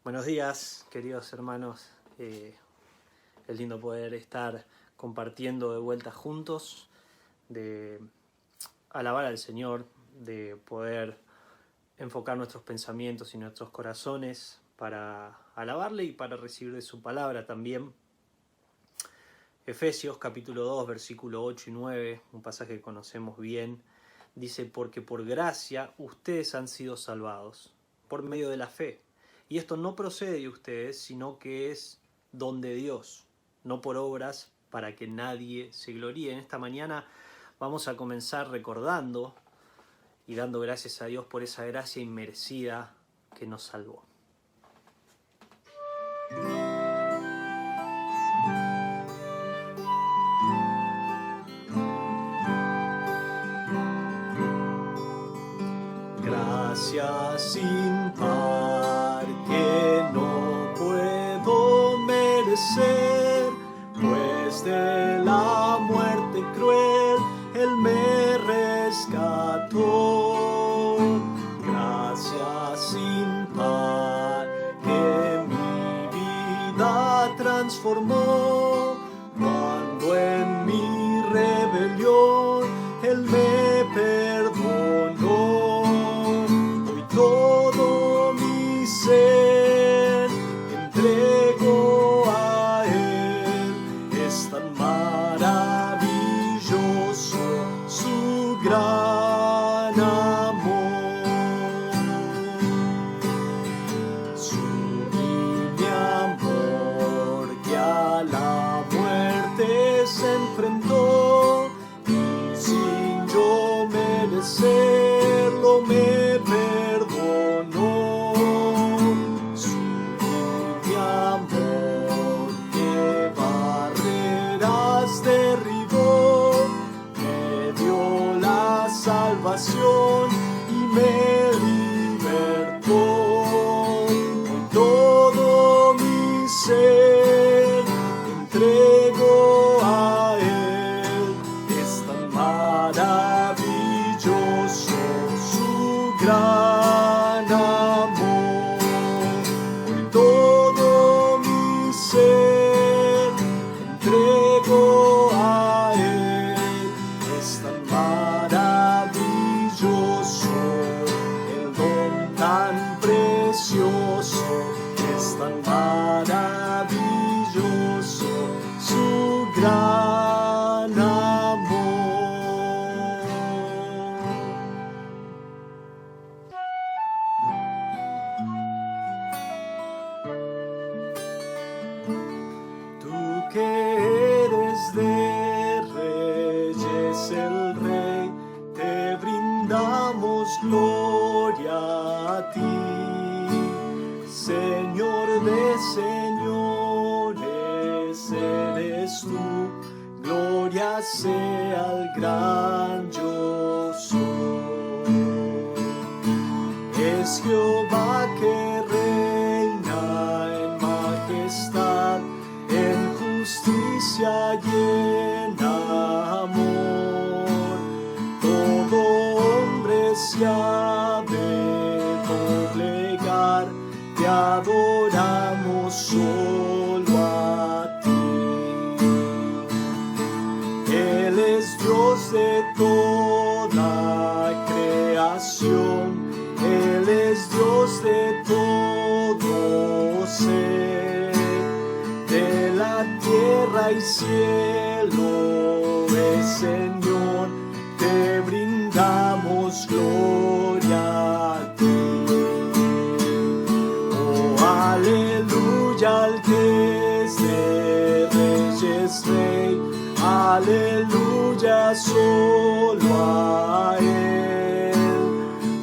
Buenos días, queridos hermanos. Es lindo poder estar compartiendo de vuelta juntos, de alabar al Señor, de poder enfocar nuestros pensamientos y nuestros corazones para alabarle y para recibir de su palabra también. Efesios capítulo 2, versículo 8 y 9, un pasaje que conocemos bien, dice: porque por gracia ustedes han sido salvados, por medio de la fe. Y esto no procede de ustedes, sino que es don de Dios, no por obras, para que nadie se gloríe. En esta mañana vamos a comenzar recordando y dando gracias a Dios por esa gracia inmerecida que nos salvó. Gracias sin par que no puedo merecer, pues de la muerte cruel Él me rescató. Gracias sin par que mi vida transformó, cuando en mi rebelión Él me perdonó. Todo mi ser entrego a Él, es tan maravilloso su gran amor. Sublime amor que a la muerte se enfrentó, y sin yo merecerlo me y me libertó. Con todo mi ser entrego a Él, es tan maravilloso su gran amor. Con todo mi ser entrego a Él, es tan el don tan precioso, es tan maravilloso su gran amor. Tú que eres de reyes el Rey, te brindamos gloria a ti, Señor de señores eres tú, gloria sea al gran yo soy. Es Jehová que reina en majestad, en justicia y en amor. Todo hombre se ha de doblegar, te adoramos solo a ti. Él es Dios de toda creación, Él es Dios de todo ser, de la tierra y cielo es Señor, te brindamos gloria a ti. Oh, aleluya al que es de reyes Rey, aleluya solo a Él,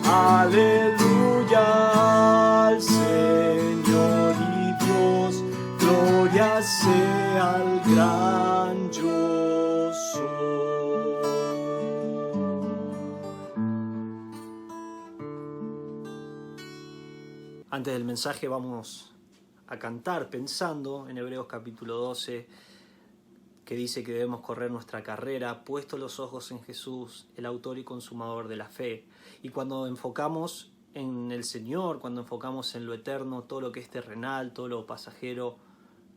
aleluya al Señor y Dios, gloria sea al gran yo soy. Antes del mensaje vamos a cantar pensando en Hebreos capítulo 12, que dice que debemos correr nuestra carrera, puesto los ojos en Jesús, el autor y consumador de la fe. Y cuando enfocamos en el Señor, cuando enfocamos en lo eterno, todo lo que es terrenal, todo lo pasajero,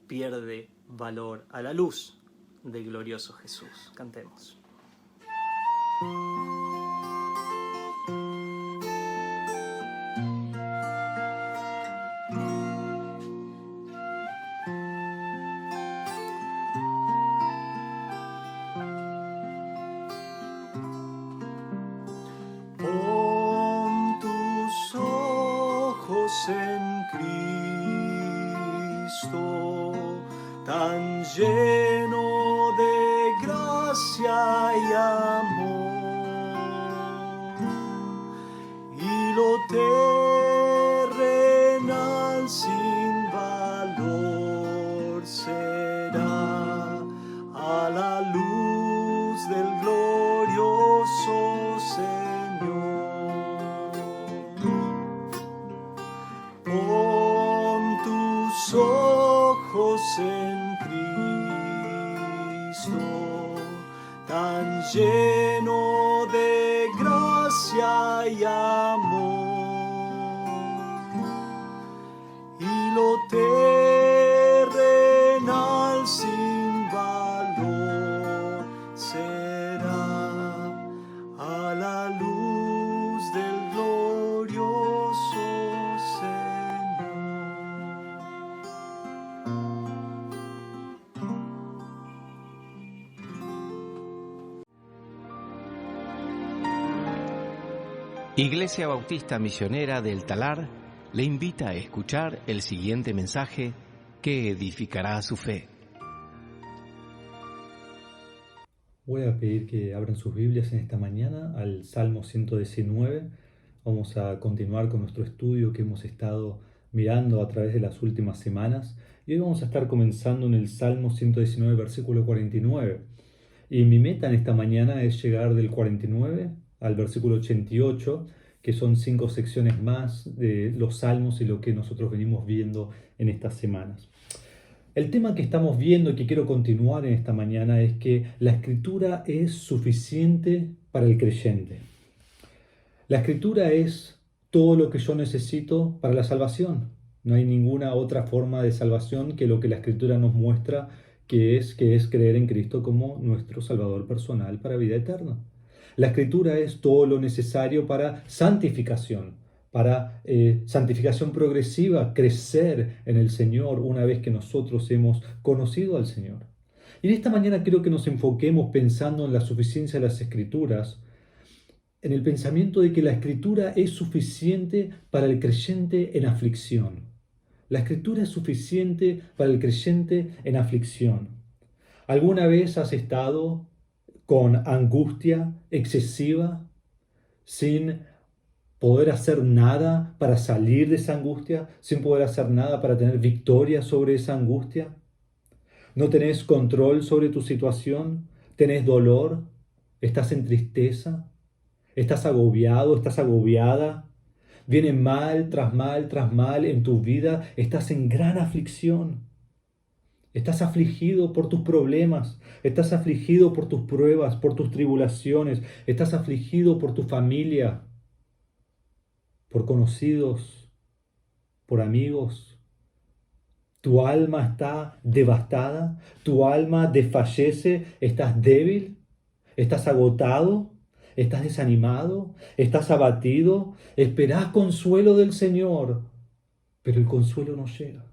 pierde valor a la luz del glorioso Jesús. Cantemos. Pon tus ojos en Cristo, tan lleno de gracia y amor, y lo terrenal sin valor será a la luz del glorioso Señor. Pon tus ojos en Cristo, tan lleno de gracia y amor, y lo terrenal sin valor será a la luz del glorioso Señor. Iglesia Bautista Misionera del Talar le invita a escuchar el siguiente mensaje que edificará su fe. Voy a pedir que abran sus Biblias en esta mañana al Salmo 119. Vamos a continuar con nuestro estudio que hemos estado mirando a través de las últimas semanas. Y hoy vamos a estar comenzando en el Salmo 119, versículo 49. Y mi meta en esta mañana es llegar del 49 al versículo 88, que son 5 secciones más de los salmos y lo que nosotros venimos viendo en estas semanas. El tema que estamos viendo y que quiero continuar en esta mañana es que la Escritura es suficiente para el creyente. La Escritura es todo lo que yo necesito para la salvación. No hay ninguna otra forma de salvación que lo que la Escritura nos muestra, que es creer en Cristo como nuestro Salvador personal para vida eterna. La Escritura es todo lo necesario para santificación, para santificación progresiva, crecer en el Señor una vez que nosotros hemos conocido al Señor. Y en esta mañana quiero que nos enfoquemos pensando en la suficiencia de las Escrituras, en el pensamiento de que la Escritura es suficiente para el creyente en aflicción. La Escritura es suficiente para el creyente en aflicción. ¿Alguna vez has estado con angustia excesiva, sin poder hacer nada para salir de esa angustia, sin poder hacer nada para tener victoria sobre esa angustia? ¿No tenés control sobre tu situación? ¿Tenés dolor? ¿Estás en tristeza? ¿Estás agobiado? ¿Estás agobiada? Viene mal tras mal tras mal en tu vida. Estás en gran aflicción. Estás afligido por tus problemas, estás afligido por tus pruebas, por tus tribulaciones, estás afligido por tu familia, por conocidos, por amigos. Tu alma está devastada, tu alma desfallece, estás débil, estás agotado, estás desanimado, estás abatido, esperás consuelo del Señor, pero el consuelo no llega.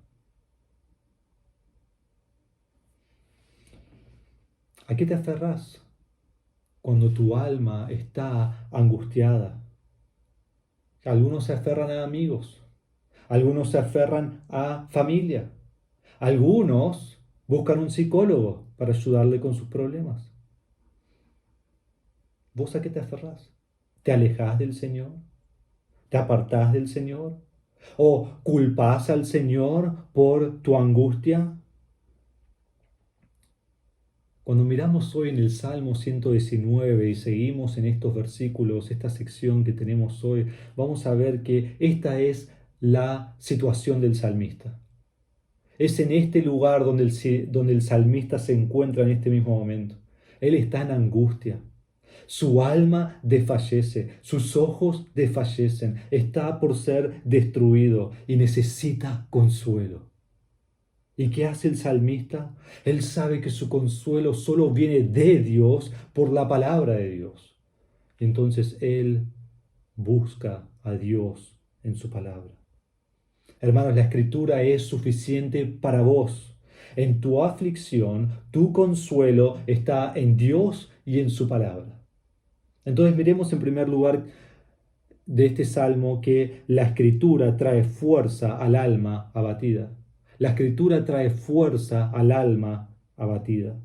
¿A qué te aferrás cuando tu alma está angustiada? Algunos se aferran a amigos, algunos se aferran a familia, algunos buscan un psicólogo para ayudarle con sus problemas. ¿Vos a qué te aferrás? ¿Te alejás del Señor? ¿Te apartás del Señor? ¿O culpás al Señor por tu angustia? Cuando miramos hoy en el Salmo 119 y seguimos en estos versículos, esta sección que tenemos hoy, vamos a ver que esta es la situación del salmista. Es en este lugar donde el salmista se encuentra en este mismo momento. Él está en angustia. Su alma desfallece, sus ojos desfallecen, está por ser destruido y necesita consuelo. ¿Y qué hace el salmista? Él sabe que su consuelo solo viene de Dios por la palabra de Dios. Entonces él busca a Dios en su palabra. Hermanos, la escritura es suficiente para vos. En tu aflicción, tu consuelo está en Dios y en su palabra. Entonces miremos en primer lugar de este salmo que la escritura trae fuerza al alma abatida. La escritura trae fuerza al alma abatida.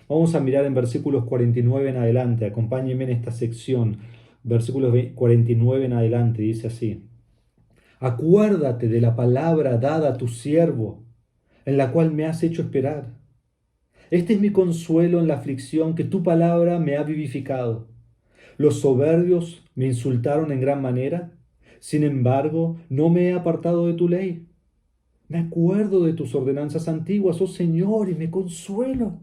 Vamos a mirar en versículos 49 en adelante. Acompáñenme en esta sección. Versículos 49 en adelante dice así: Acuérdate de la palabra dada a tu siervo, en la cual me has hecho esperar. Este es mi consuelo en la aflicción, que tu palabra me ha vivificado. Los soberbios me insultaron en gran manera, sin embargo, no me he apartado de tu ley. Me acuerdo de tus ordenanzas antiguas, oh Señor, y me consuelo.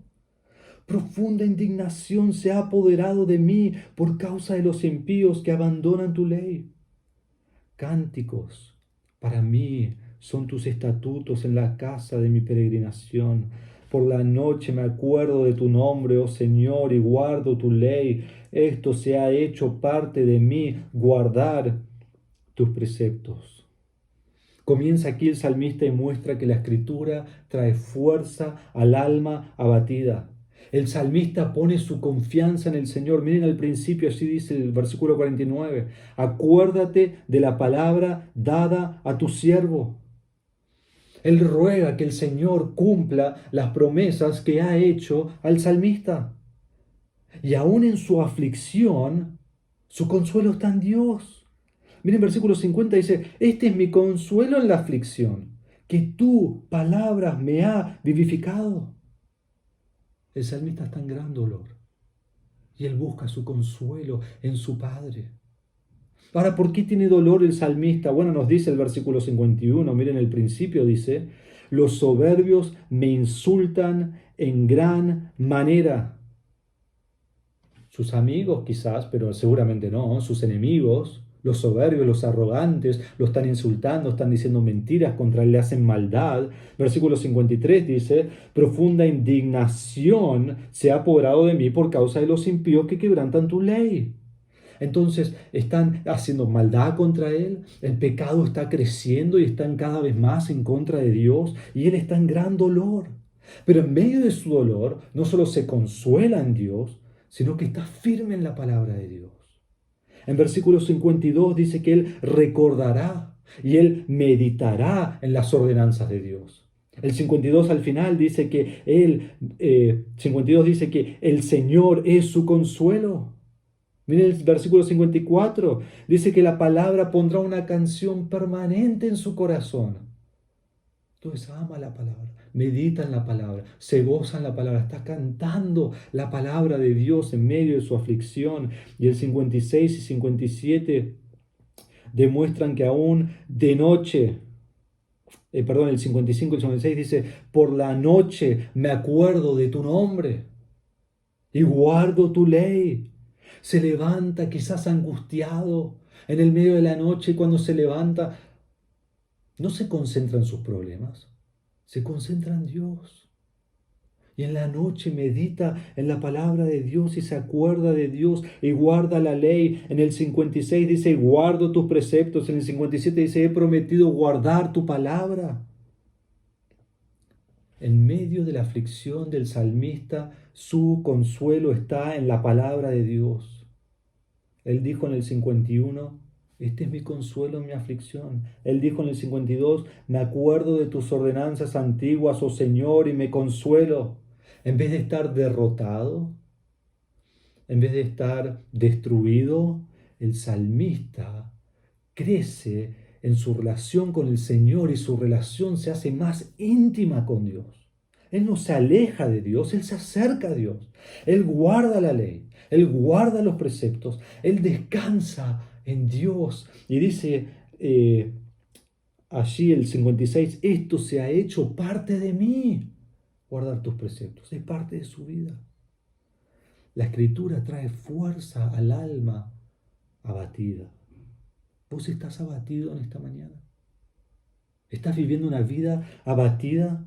Profunda indignación se ha apoderado de mí por causa de los impíos que abandonan tu ley. Cánticos para mí son tus estatutos en la casa de mi peregrinación. Por la noche me acuerdo de tu nombre, oh Señor, y guardo tu ley. Esto se ha hecho parte de mí, guardar tus preceptos. Comienza aquí el salmista y muestra que la escritura trae fuerza al alma abatida. El salmista pone su confianza en el Señor. Miren al principio, así dice el versículo 49. Acuérdate de la palabra dada a tu siervo. Él ruega que el Señor cumpla las promesas que ha hecho al salmista. Y aún en su aflicción, su consuelo está en Dios. Miren, versículo 50 dice: Este es mi consuelo en la aflicción, que tu palabra me ha vivificado. El salmista está en gran dolor y él busca su consuelo en su Padre. Ahora, ¿por qué tiene dolor el salmista? Bueno, nos dice el versículo 51, miren el principio, dice: Los soberbios me insultan en gran manera. Sus amigos quizás, pero seguramente no, sus enemigos, los soberbios, los arrogantes, lo están insultando, están diciendo mentiras contra él, le hacen maldad. Versículo 53 dice: Profunda indignación se ha apoderado de mí por causa de los impíos que quebrantan tu ley. Entonces están haciendo maldad contra él, el pecado está creciendo y están cada vez más en contra de Dios y él está en gran dolor. Pero en medio de su dolor no solo se consuela en Dios, sino que está firme en la palabra de Dios. En versículo 52 dice que él recordará y él meditará en las ordenanzas de Dios. El 52 al final dice que 52 dice que el Señor es su consuelo. Miren el versículo 54, dice que la palabra pondrá una canción permanente en su corazón. Entonces ama la palabra, medita en la palabra, se goza en la palabra, está cantando la palabra de Dios en medio de su aflicción. Y el 56 y 57 demuestran que aún de noche, el 55 y el 56 dice: Por la noche me acuerdo de tu nombre y guardo tu ley. Se levanta quizás angustiado en el medio de la noche, y cuando se levanta no se concentra en sus problemas, se concentra en Dios. Y en la noche medita en la palabra de Dios y se acuerda de Dios y guarda la ley. En el 56 dice: guardo tus preceptos. En el 57 dice: he prometido guardar tu palabra. En medio de la aflicción del salmista, su consuelo está en la palabra de Dios. Él dijo en el 51: este es mi consuelo en mi aflicción. Él dijo en el 52: me acuerdo de tus ordenanzas antiguas, oh Señor, y me consuelo. En vez de estar derrotado, en vez de estar destruido, el salmista crece en su relación con el Señor y su relación se hace más íntima con Dios. Él no se aleja de Dios, él se acerca a Dios. Él guarda la ley, él guarda los preceptos, él descansa en Dios. Y dice allí el 56, esto se ha hecho parte de mí. Guardar tus preceptos es parte de su vida. La escritura trae fuerza al alma abatida. ¿Vos estás abatido en esta mañana? ¿Estás viviendo una vida abatida?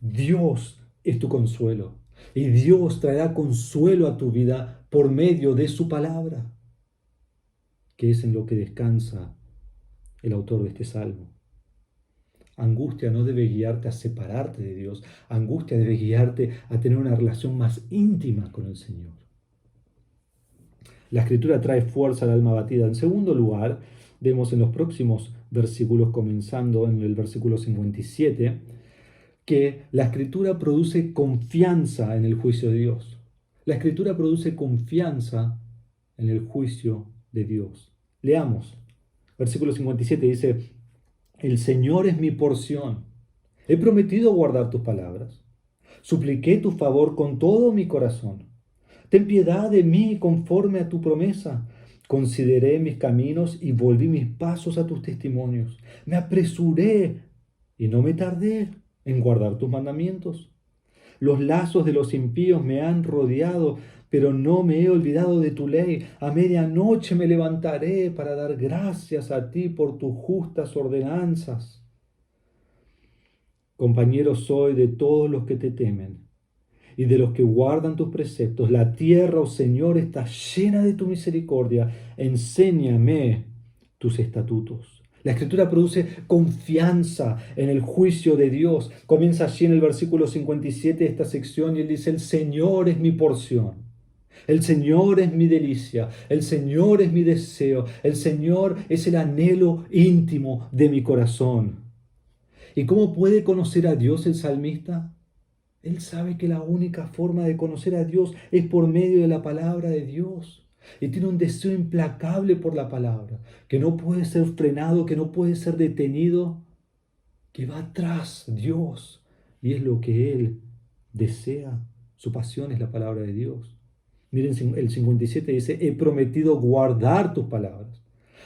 Dios es tu consuelo. Y Dios traerá consuelo a tu vida por medio de su palabra, que es en lo que descansa el autor de este salmo. Angustia no debe guiarte a separarte de Dios. Angustia debe guiarte a tener una relación más íntima con el Señor. La escritura trae fuerza al alma abatida. En segundo lugar, vemos en los próximos versículos, comenzando en el versículo 57, que la escritura produce confianza en el juicio de Dios. La escritura produce confianza en el juicio de Dios. Leamos. Versículo 57 dice: el Señor es mi porción. He prometido guardar tus palabras. Supliqué tu favor con todo mi corazón. Ten piedad de mí conforme a tu promesa. Consideré mis caminos y volví mis pasos a tus testimonios. Me apresuré y no me tardé en guardar tus mandamientos. Los lazos de los impíos me han rodeado, pero no me he olvidado de tu ley. A medianoche me levantaré para dar gracias a ti por tus justas ordenanzas. Compañero soy de todos los que te temen y de los que guardan tus preceptos. La tierra, oh Señor, está llena de tu misericordia. Enséñame tus estatutos. La escritura produce confianza en el juicio de Dios. Comienza allí en el versículo 57 de esta sección y él dice: el Señor es mi porción. El Señor es mi delicia, el Señor es mi deseo, el Señor es el anhelo íntimo de mi corazón. ¿Y cómo puede conocer a Dios el salmista? Él sabe que la única forma de conocer a Dios es por medio de la palabra de Dios. Y tiene un deseo implacable por la palabra, que no puede ser frenado, que no puede ser detenido, que va tras Dios. Y es lo que él desea. Su pasión es la palabra de Dios. Miren, el 57 dice: he prometido guardar tus palabras.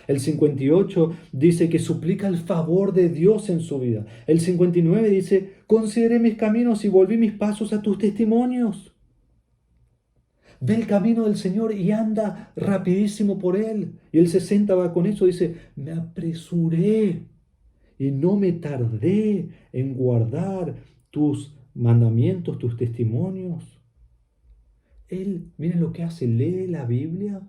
El 58 dice que suplica el favor de Dios en su vida. El 59 dice: consideré mis caminos y volví mis pasos a tus testimonios. Ve el camino del Señor y anda rapidísimo por él. Y el 60 va con eso, dice: me apresuré y no me tardé en guardar tus mandamientos, tus testimonios. Él, miren lo que hace: lee la Biblia,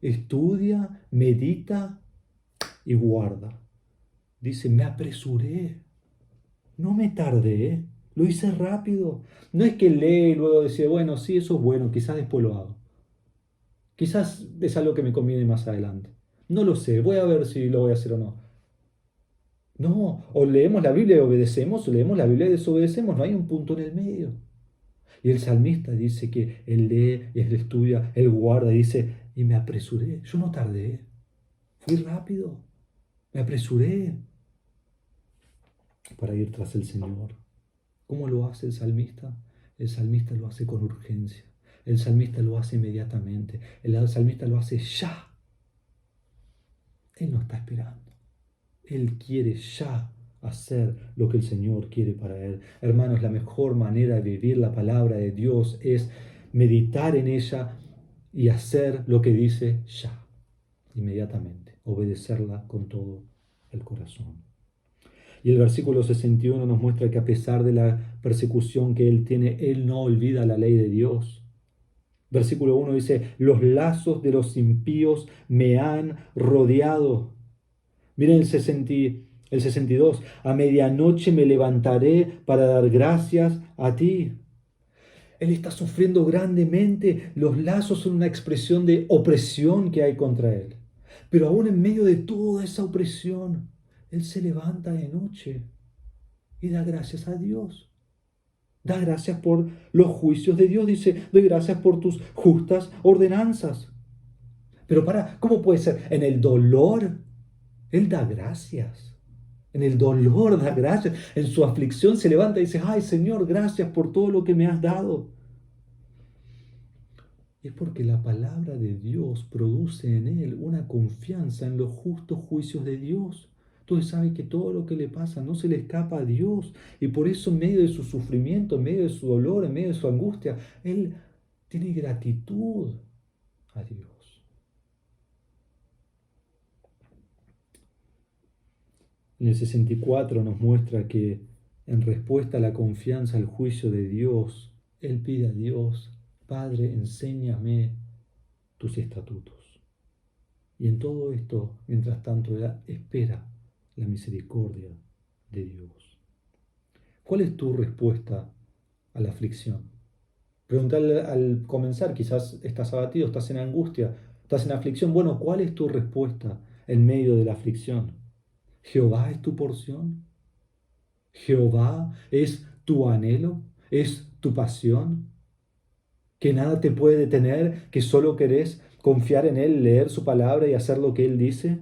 estudia, medita y guarda. Dice: me apresuré, no me tardé, lo hice rápido. No es que lee y luego dice: bueno, sí, eso es bueno, quizás después lo hago. Quizás es algo que me conviene más adelante. No lo sé, voy a ver si lo voy a hacer o no. No, o leemos la Biblia y obedecemos, o leemos la Biblia y desobedecemos, no hay un punto en el medio. Y el salmista dice que él lee, él estudia, él guarda, y dice: y me apresuré, yo no tardé, fui rápido, me apresuré para ir tras el Señor. ¿Cómo lo hace el salmista? El salmista lo hace con urgencia, el salmista lo hace inmediatamente, el salmista lo hace ya. Él no está esperando, él quiere ya hacer lo que el Señor quiere para él. Hermanos, la mejor manera de vivir la palabra de Dios es meditar en ella y hacer lo que dice ya, inmediatamente, obedecerla con todo el corazón. Y el versículo 61 nos muestra que a pesar de la persecución que él tiene, él no olvida la ley de Dios. Versículo 1 dice: los lazos de los impíos me han rodeado. Miren el 62, a medianoche me levantaré para dar gracias a ti. Él está sufriendo grandemente. Los lazos son una expresión de opresión que hay contra él. Pero aún en medio de toda esa opresión, él se levanta de noche y da gracias a Dios. Da gracias por los juicios de Dios. Dice: doy gracias por tus justas ordenanzas. Pero ¿cómo puede ser? En el dolor, él da gracias. En el dolor da gracias. En su aflicción se levanta y dice: ay, Señor, gracias por todo lo que me has dado. Es porque la palabra de Dios produce en él una confianza en los justos juicios de Dios. Entonces sabe que todo lo que le pasa no se le escapa a Dios. Y por eso en medio de su sufrimiento, en medio de su dolor, en medio de su angustia, él tiene gratitud a Dios. En el 64 nos muestra que en respuesta a la confianza al juicio de Dios, él pide a Dios: Padre, enséñame tus estatutos. Y en todo esto, mientras tanto, él espera la misericordia de Dios. ¿Cuál es tu respuesta a la aflicción? Preguntarle al comenzar, quizás estás abatido, estás en angustia, estás en aflicción. Bueno, ¿cuál es tu respuesta en medio de la aflicción? ¿Jehová es tu porción? ¿Jehová es tu anhelo? ¿Es tu pasión? ¿Que nada te puede detener? ¿Que solo querés confiar en Él, leer su palabra y hacer lo que Él dice?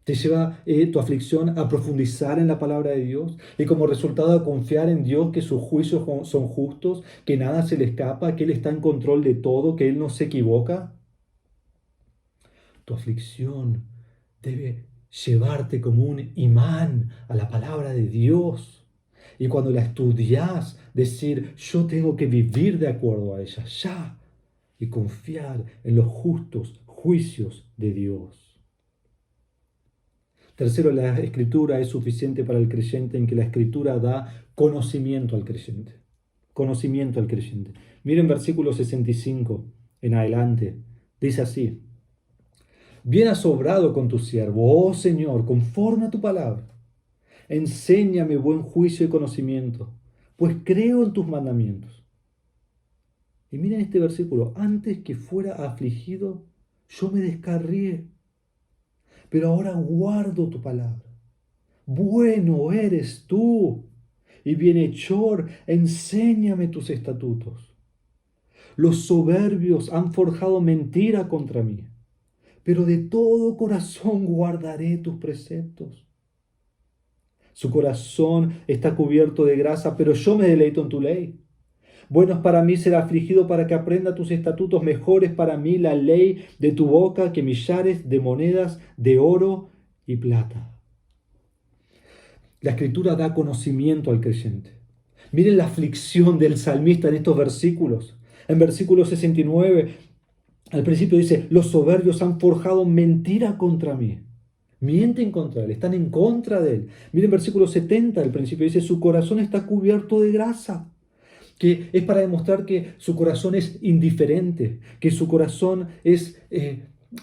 ¿Te lleva tu aflicción a profundizar en la palabra de Dios y como resultado a confiar en Dios que sus juicios son justos, que nada se le escapa, que Él está en control de todo, que Él no se equivoca? Tu aflicción debe llevarte como un imán a la palabra de Dios. Y cuando la estudias, decir: yo tengo que vivir de acuerdo a ella, ya. Y confiar en los justos juicios de Dios. Tercero, la escritura es suficiente para el creyente en que la escritura da conocimiento al creyente. Conocimiento al creyente. Miren versículo 65 en adelante. Dice así: Bien has obrado con tu siervo, oh Señor, conforme a tu palabra. Enséñame buen juicio y conocimiento, pues creo en tus mandamientos. Y miren este versículo: antes que fuera afligido, yo me descarrié, pero ahora guardo tu palabra. Bueno eres tú, y bienhechor, enséñame tus estatutos. Los soberbios han forjado mentira contra mí, pero de todo corazón guardaré tus preceptos. Su corazón está cubierto de grasa, pero yo me deleito en tu ley. Bueno es para mí ser afligido para que aprenda tus estatutos. Mejor es para mí la ley de tu boca que millares de monedas de oro y plata. La escritura da conocimiento al creyente. Miren la aflicción del salmista en estos versículos. En versículo 69, al principio dice: los soberbios han forjado mentira contra mí. Mienten contra él, están en contra de él. Miren versículo 70, al principio dice: su corazón está cubierto de grasa. Que es para demostrar que su corazón es indiferente, que su corazón es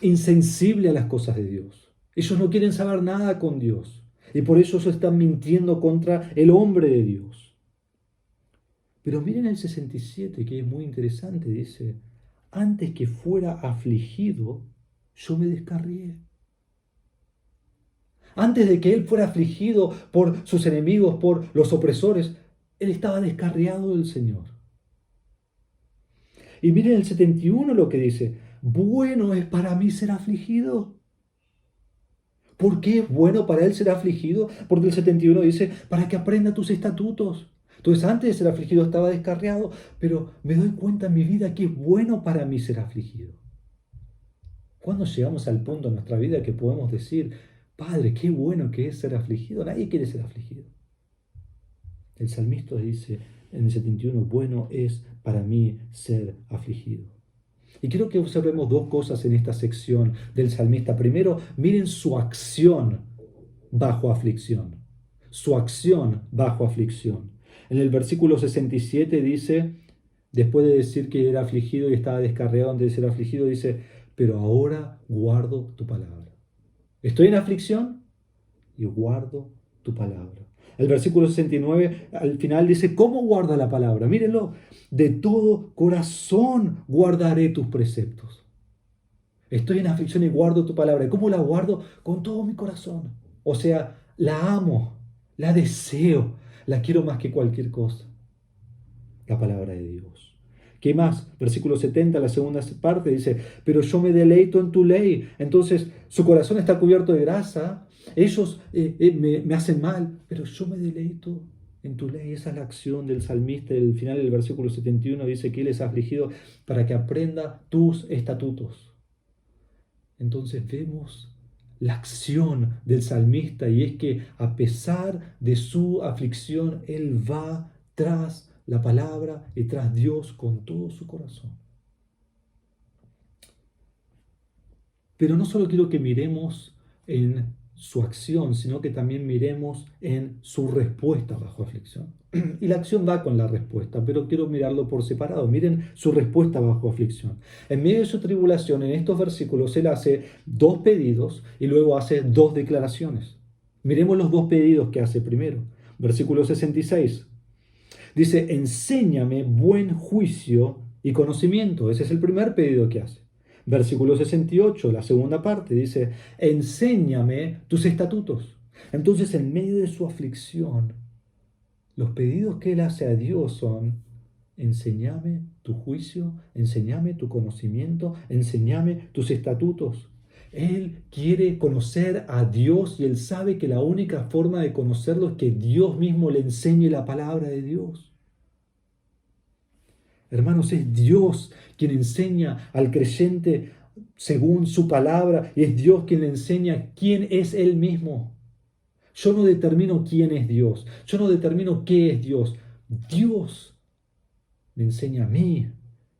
insensible a las cosas de Dios. Ellos no quieren saber nada con Dios. Y por eso están mintiendo contra el hombre de Dios. Pero miren el 67, que es muy interesante. Dice: antes que fuera afligido, yo me descarrié. Antes de que él fuera afligido por sus enemigos, por los opresores, él estaba descarriado del Señor. Y miren el 71 lo que dice: bueno es para mí ser afligido. ¿Por qué es bueno para él ser afligido? Porque el 71 dice: para que aprenda tus estatutos. Entonces antes de ser afligido estaba descarriado, pero me doy cuenta en mi vida que es bueno para mí ser afligido. ¿Cuándo llegamos al punto en nuestra vida que podemos decir: Padre, qué bueno que es ser afligido? Nadie quiere ser afligido. El salmista dice en el 71: bueno es para mí ser afligido. Y quiero que observemos dos cosas en esta sección del salmista. Primero, miren su acción bajo aflicción. Su acción bajo aflicción. En el versículo 67 dice, después de decir que era afligido y estaba descarriado antes de ser afligido, dice: pero ahora guardo tu palabra. Estoy en aflicción y guardo tu palabra. El versículo 69 al final dice: ¿cómo guarda la palabra? Mírenlo: de todo corazón guardaré tus preceptos. Estoy en aflicción y guardo tu palabra. ¿Y cómo la guardo? Con todo mi corazón. O sea, la amo, la deseo, la quiero más que cualquier cosa. La palabra de Dios. ¿Qué más? Versículo 70, la segunda parte dice: pero yo me deleito en tu ley. Entonces su corazón está cubierto de grasa. Ellos me hacen mal, pero yo me deleito en tu ley. Esa es la acción del salmista. El final del versículo 71 dice que él es afligido para que aprenda tus estatutos. Entonces vemos la acción del salmista, y es que a pesar de su aflicción, él va tras la palabra y tras Dios con todo su corazón. Pero no solo quiero que miremos en su acción, sino que también miremos en su respuesta bajo aflicción. Y la acción va con la respuesta, pero quiero mirarlo por separado. Miren su respuesta bajo aflicción. En medio de su tribulación, en estos versículos, él hace dos pedidos y luego hace dos declaraciones. Miremos los dos pedidos que hace primero. Versículo 66. Dice, enséñame buen juicio y conocimiento. Ese es el primer pedido que hace. Versículo 68, la segunda parte, dice, enséñame tus estatutos. Entonces, en medio de su aflicción, los pedidos que él hace a Dios son, enséñame tu juicio, enséñame tu conocimiento, enséñame tus estatutos. Él quiere conocer a Dios y él sabe que la única forma de conocerlo es que Dios mismo le enseñe la palabra de Dios. Hermanos, es Dios quien enseña al creyente según su palabra y es Dios quien le enseña quién es Él mismo. Yo no determino quién es Dios, yo no determino qué es Dios. Dios me enseña a mí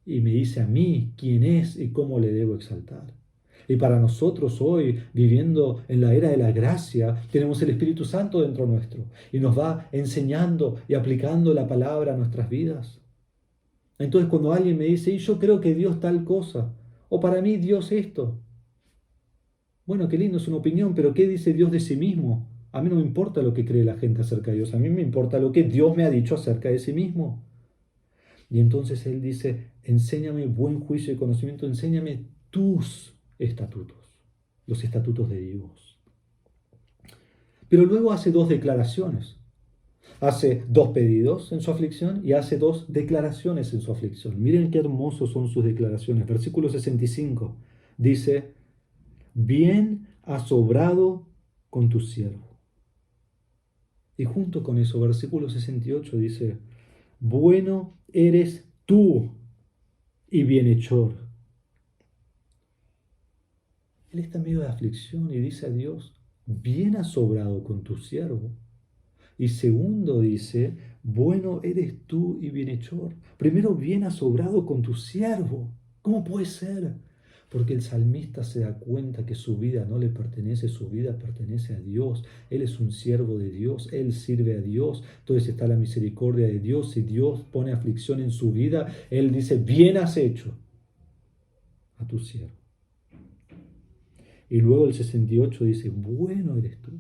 y me dice a mí quién es y cómo le debo exaltar. Y para nosotros hoy, viviendo en la era de la gracia, tenemos el Espíritu Santo dentro nuestro y nos va enseñando y aplicando la palabra a nuestras vidas. Entonces cuando alguien me dice, y yo creo que Dios tal cosa, o para mí Dios esto. Bueno, qué lindo, es una opinión, pero ¿qué dice Dios de sí mismo? A mí no me importa lo que cree la gente acerca de Dios, a mí me importa lo que Dios me ha dicho acerca de sí mismo. Y entonces Él dice, enséñame buen juicio y conocimiento, enséñame tus estatutos, los estatutos de Dios. Pero luego hace dos declaraciones. Hace dos pedidos en su aflicción y hace dos declaraciones en su aflicción. Miren qué hermosos son sus declaraciones. Versículo 65 dice, bien has obrado con tu siervo. Y junto con eso, versículo 68 dice, bueno eres tú y bienhechor. Él está en medio de aflicción y dice a Dios, bien has obrado con tu siervo. Y segundo dice, bueno eres tú y bienhechor. Primero, bien has obrado con tu siervo. ¿Cómo puede ser? Porque el salmista se da cuenta que su vida no le pertenece, su vida pertenece a Dios. Él es un siervo de Dios, él sirve a Dios. Entonces está la misericordia de Dios. Si Dios pone aflicción en su vida, él dice, bien has hecho a tu siervo. Y luego el 68 dice, bueno eres tú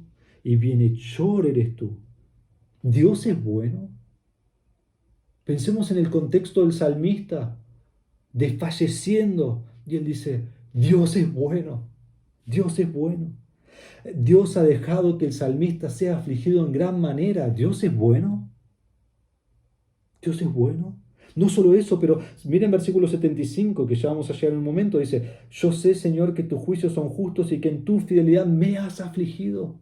y bienhechor eres tú. ¿Dios es bueno? Pensemos en el contexto del salmista, desfalleciendo, y él dice, Dios es bueno, Dios es bueno. Dios ha dejado que el salmista sea afligido en gran manera. ¿Dios es bueno? ¿Dios es bueno? No solo eso, pero miren versículo 75, que ya vamos a llegar en un momento, dice, yo sé, Señor, que tus juicios son justos y que en tu fidelidad me has afligido.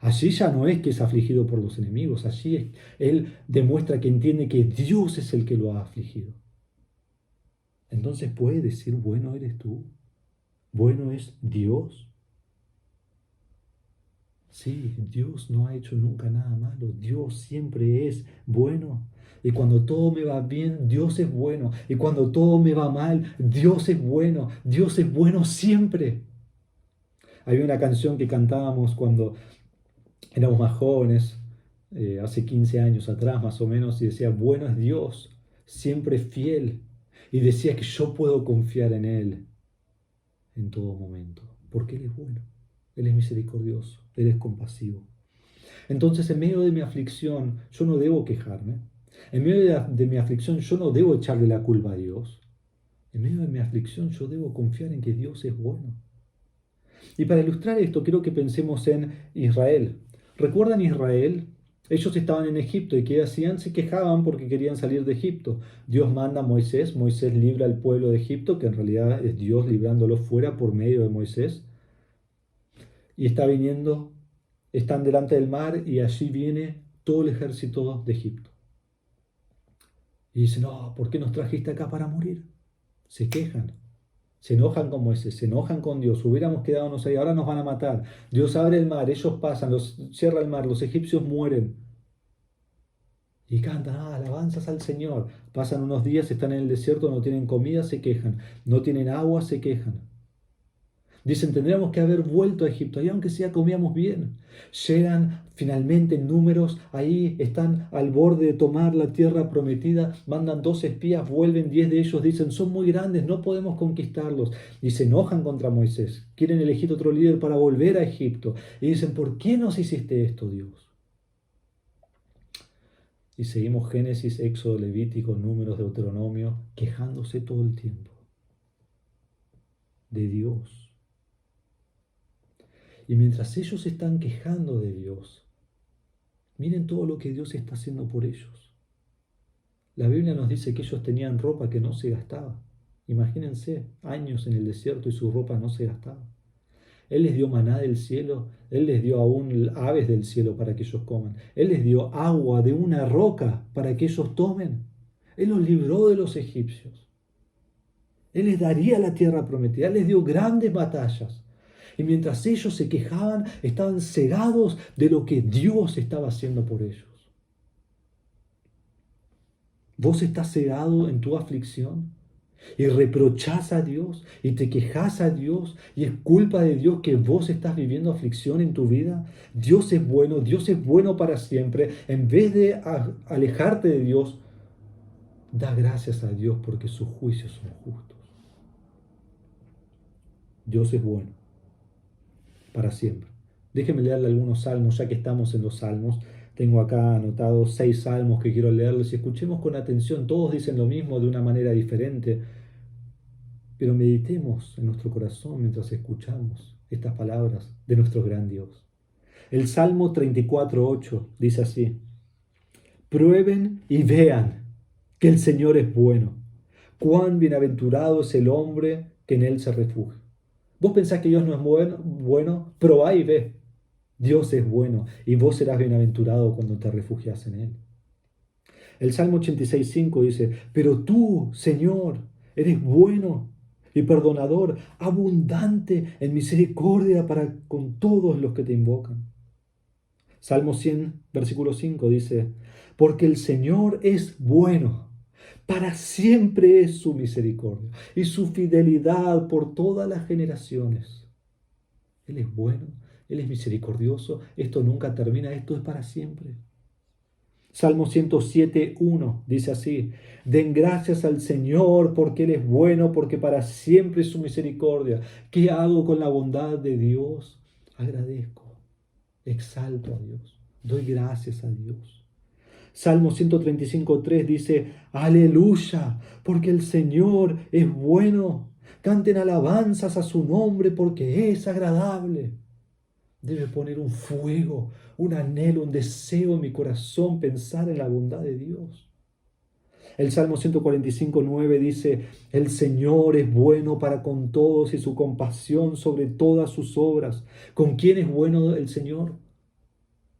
Allí ya no es que es afligido por los enemigos, allí él demuestra que entiende que Dios es el que lo ha afligido. Entonces puede decir, bueno eres tú, bueno es Dios. Sí, Dios no ha hecho nunca nada malo, Dios siempre es bueno. Y cuando todo me va bien, Dios es bueno. Y cuando todo me va mal, Dios es bueno siempre. Hay una canción que cantábamos cuando éramos más jóvenes, hace 15 años atrás más o menos, y decía, bueno es Dios, siempre fiel. Y decía que yo puedo confiar en Él en todo momento, porque Él es bueno, Él es misericordioso, Él es compasivo. Entonces, en medio de mi aflicción, yo no debo quejarme. En medio de mi aflicción, yo no debo echarle la culpa a Dios. En medio de mi aflicción, yo debo confiar en que Dios es bueno. Y para ilustrar esto, quiero que pensemos en Israel. ¿Recuerdan Israel? Ellos estaban en Egipto y ¿qué hacían? Se quejaban porque querían salir de Egipto. Dios manda a Moisés, Moisés libra al pueblo de Egipto, que en realidad es Dios librándolos fuera por medio de Moisés. Y está viniendo, están delante del mar y allí viene todo el ejército de Egipto. Y dicen, no, ¿por qué nos trajiste acá para morir? Se quejan. Se enojan con Moisés, se enojan con Dios. Hubiéramos quedado ahí, ahora nos van a matar. Dios abre el mar, ellos pasan, cierra el mar, los egipcios mueren. Y cantan, alabanzas al Señor. Pasan unos días, están en el desierto, no tienen comida, se quejan. No tienen agua, se quejan. Dicen, tendríamos que haber vuelto a Egipto, y aunque sea comíamos bien. Llegan finalmente en números, ahí están al borde de tomar la tierra prometida, mandan 2 espías, vuelven 10 de ellos, dicen, son muy grandes, no podemos conquistarlos. Y se enojan contra Moisés, quieren elegir otro líder para volver a Egipto. Y dicen, ¿por qué nos hiciste esto, Dios? Y seguimos Génesis, Éxodo, Levítico, Números, Deuteronomio, quejándose todo el tiempo de Dios. Y mientras ellos se están quejando de Dios, miren todo lo que Dios está haciendo por ellos. La Biblia nos dice que ellos tenían ropa que no se gastaba. Imagínense, años en el desierto y su ropa no se gastaba. Él les dio maná del cielo, Él les dio aún aves del cielo para que ellos coman. Él les dio agua de una roca para que ellos tomen. Él los libró de los egipcios. Él les daría la tierra prometida, Él les dio grandes batallas. Y mientras ellos se quejaban, estaban cegados de lo que Dios estaba haciendo por ellos. Vos estás cegado en tu aflicción y reprochás a Dios y te quejas a Dios y es culpa de Dios que vos estás viviendo aflicción en tu vida. Dios es bueno para siempre. En vez de alejarte de Dios, da gracias a Dios porque sus juicios son justos. Dios es bueno para siempre. Déjenme leerle algunos salmos, ya que estamos en los salmos. Tengo acá anotados 6 salmos que quiero leerles y escuchemos con atención. Todos dicen lo mismo de una manera diferente, pero meditemos en nuestro corazón mientras escuchamos estas palabras de nuestro gran Dios. El Salmo 34:8 dice así: prueben y vean que el Señor es bueno. Cuán bienaventurado es el hombre que en Él se refugia. Vos pensás que Dios no es bueno, probá y ve. Dios es bueno y vos serás bienaventurado cuando te refugias en Él. El Salmo 86:5 dice, pero tú, Señor, eres bueno y perdonador, abundante en misericordia para con todos los que te invocan. Salmo 100, versículo 5 dice, porque el Señor es bueno, para siempre es su misericordia y su fidelidad por todas las generaciones. Él es bueno, Él es misericordioso, esto nunca termina, esto es para siempre. Salmo 107:1 dice así, den gracias al Señor porque Él es bueno, porque para siempre es su misericordia. ¿Qué hago con la bondad de Dios? Agradezco, exalto a Dios, doy gracias a Dios. Salmo 135:3 dice, aleluya, porque el Señor es bueno. Canten alabanzas a su nombre porque es agradable. Debe poner un fuego, un anhelo, un deseo en mi corazón pensar en la bondad de Dios. El Salmo 145:9 dice, el Señor es bueno para con todos y su compasión sobre todas sus obras. ¿Con quién es bueno el Señor?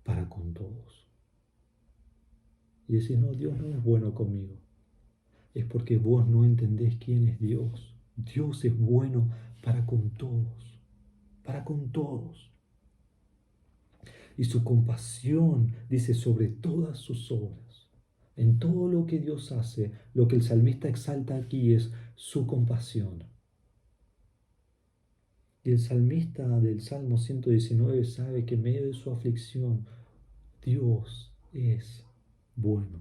Para con todos. Y decís, no, Dios no es bueno conmigo. Es porque vos no entendés quién es Dios. Dios es bueno para con todos, para con todos. Y su compasión, dice, sobre todas sus obras. En todo lo que Dios hace, lo que el salmista exalta aquí es su compasión. Y el salmista del Salmo 119 sabe que en medio de su aflicción, Dios es bueno.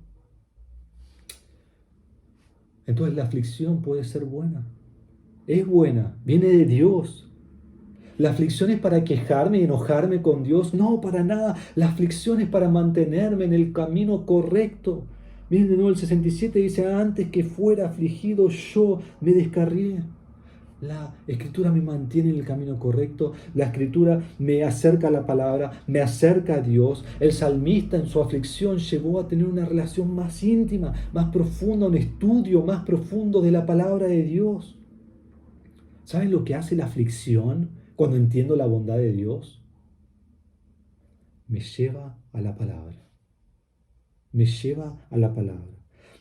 Entonces la aflicción puede ser buena. Es buena, viene de Dios. ¿La aflicción es para quejarme y enojarme con Dios? No, para nada. La aflicción es para mantenerme en el camino correcto. Miren de nuevo el 67 dice, antes que fuera afligido yo me descarrié. La Escritura me mantiene en el camino correcto. La Escritura me acerca a la palabra, me acerca a Dios. El salmista en su aflicción llegó a tener una relación más íntima, más profunda, un estudio más profundo de la palabra de Dios. ¿Saben lo que hace la aflicción cuando entiendo la bondad de Dios? Me lleva a la palabra. Me lleva a la palabra.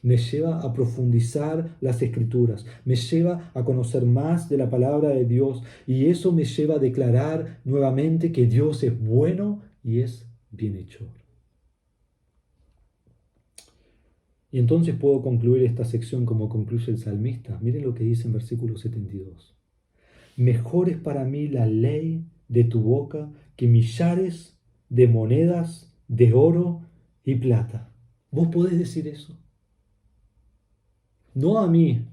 Me lleva a profundizar las Escrituras. Me lleva a conocer más de la palabra de Dios. Y eso me lleva a declarar nuevamente que Dios es bueno y es bienhechor. Y entonces puedo concluir esta sección como concluye el salmista. Miren lo que dice en versículo 72. Mejor es para mí la ley de tu boca que millares de monedas de oro y plata. ¿Vos podés decir eso? No a mí,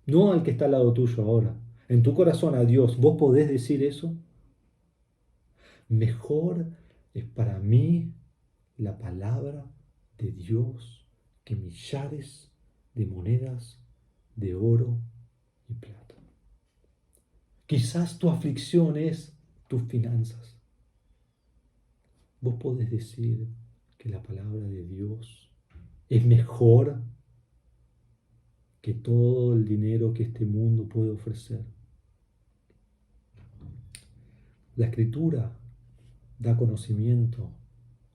no al que está al lado tuyo ahora. En tu corazón a Dios, ¿vos podés decir eso? Mejor es para mí la palabra de Dios que millares de monedas de oro y plata. Quizás tu aflicción es tus finanzas. Vos podés decir que la palabra de Dios es mejor que todo el dinero que este mundo puede ofrecer. La Escritura da conocimiento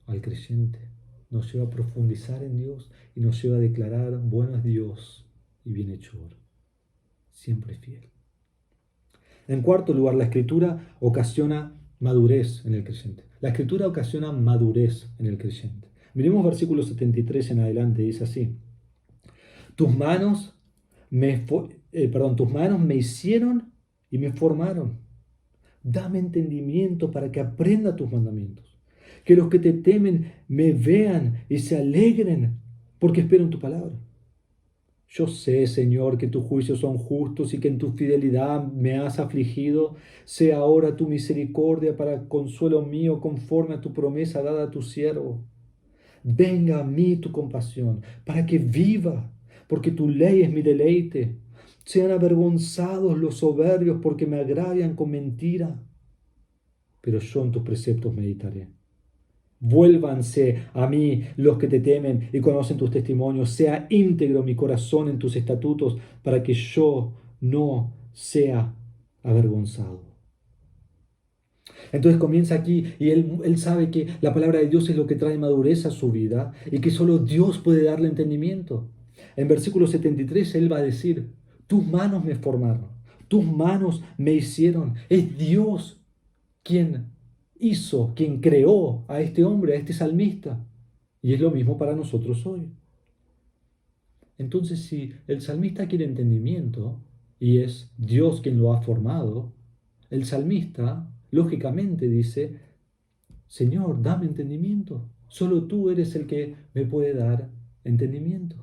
al creyente, nos lleva a profundizar en Dios y nos lleva a declarar: bueno es Dios y bienhechor, siempre fiel. En cuarto lugar, la Escritura ocasiona madurez en el creyente. La Escritura ocasiona madurez en el creyente. Miremos versículo 73 en adelante, dice así: tus manos me hicieron y me formaron. Dame entendimiento para que aprenda tus mandamientos. Que los que te temen me vean y se alegren, porque espero en tu palabra. Yo sé, Señor, que tus juicios son justos y que en tu fidelidad me has afligido. Sea ahora tu misericordia para consuelo mío, conforme a tu promesa dada a tu siervo. Venga a mí tu compasión, para que viva, porque tu ley es mi deleite. Sean avergonzados los soberbios, porque me agravian con mentira. Pero yo en tus preceptos meditaré. Vuélvanse a mí los que te temen y conocen tus testimonios. Sea íntegro mi corazón en tus estatutos, para que yo no sea avergonzado. Entonces comienza aquí y él sabe que la palabra de Dios es lo que trae madurez a su vida y que solo Dios puede darle entendimiento. En versículo 73 él va a decir: tus manos me formaron, tus manos me hicieron. Es Dios quien quien creó a este hombre, a este salmista. Y es lo mismo para nosotros hoy. Entonces, si el salmista quiere entendimiento y es Dios quien lo ha formado, el salmista lógicamente dice: Señor, dame entendimiento. Solo tú eres el que me puede dar entendimiento.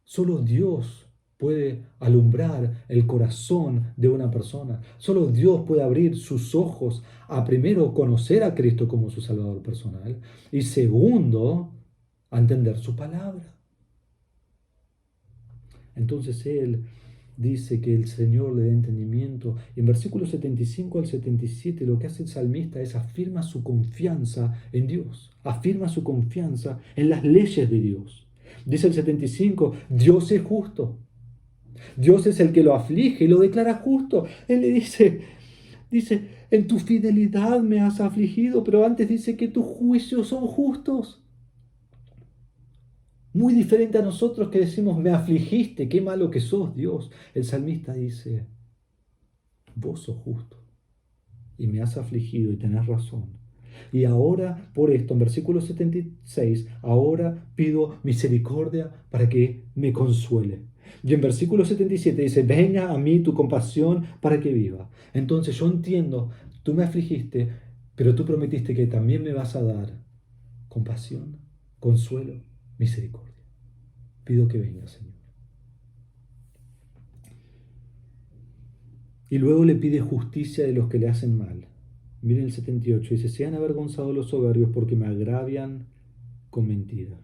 Solo Dios puede alumbrar el corazón de una persona. Solo Dios puede abrir sus ojos a, primero, conocer a Cristo como su Salvador personal y, segundo, a entender su palabra. Entonces él dice que el Señor le dé entendimiento. Y en versículos 75 al 77 lo que hace el salmista es afirma su confianza en Dios, afirma su confianza en las leyes de Dios. Dice el 75, Dios es justo. Dios es el que lo aflige y lo declara justo. Él le dice, en tu fidelidad me has afligido, pero antes dice que tus juicios son justos. Muy diferente a nosotros que decimos, me afligiste, qué malo que sos, Dios. El salmista dice, vos sos justo y me has afligido y tenés razón. Y ahora, por esto, en versículo 76, ahora pido misericordia para que me consuele. Y en versículo 77 dice, venga a mí tu compasión para que viva. Entonces yo entiendo, tú me afligiste, pero tú prometiste que también me vas a dar compasión, consuelo, misericordia. Pido que venga, Señor. Y luego le pide justicia de los que le hacen mal. Miren el 78, dice, sean avergonzados los soberbios porque me agravian con mentira.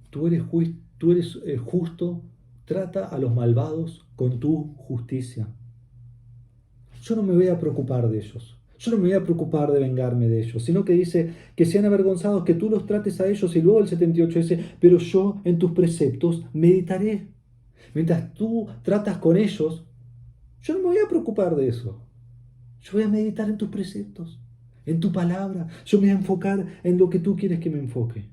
Tú eres justo, trata a los malvados con tu justicia. Yo no me voy a preocupar de ellos. Yo no me voy a preocupar de vengarme de ellos, sino que dice que sean avergonzados, que tú los trates a ellos. Y luego el 78 dice, pero yo en tus preceptos meditaré. Mientras tú tratas con ellos, yo no me voy a preocupar de eso. Yo voy a meditar en tus preceptos, en tu palabra. Yo me voy a enfocar en lo que tú quieres que me enfoque.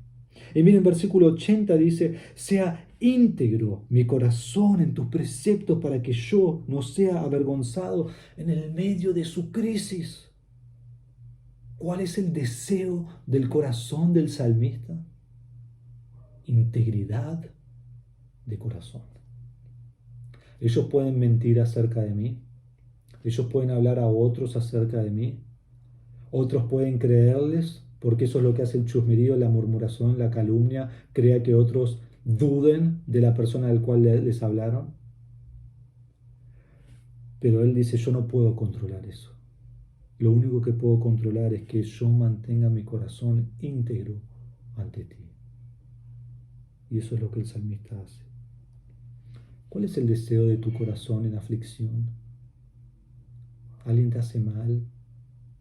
Y miren, versículo 80 dice, sea íntegro mi corazón en tus preceptos para que yo no sea avergonzado en el medio de su crisis. ¿Cuál es el deseo del corazón del salmista? Integridad de corazón. Ellos pueden mentir acerca de mí. Ellos pueden hablar a otros acerca de mí. Otros pueden creerles, porque eso es lo que hace el chusmerío, la murmuración, la calumnia, crea que otros duden de la persona del cual les hablaron. Pero él dice, yo no puedo controlar eso. Lo único que puedo controlar es que yo mantenga mi corazón íntegro ante ti. Y eso es lo que el salmista hace. ¿Cuál es el deseo de tu corazón en aflicción? ¿Alguien te hace mal?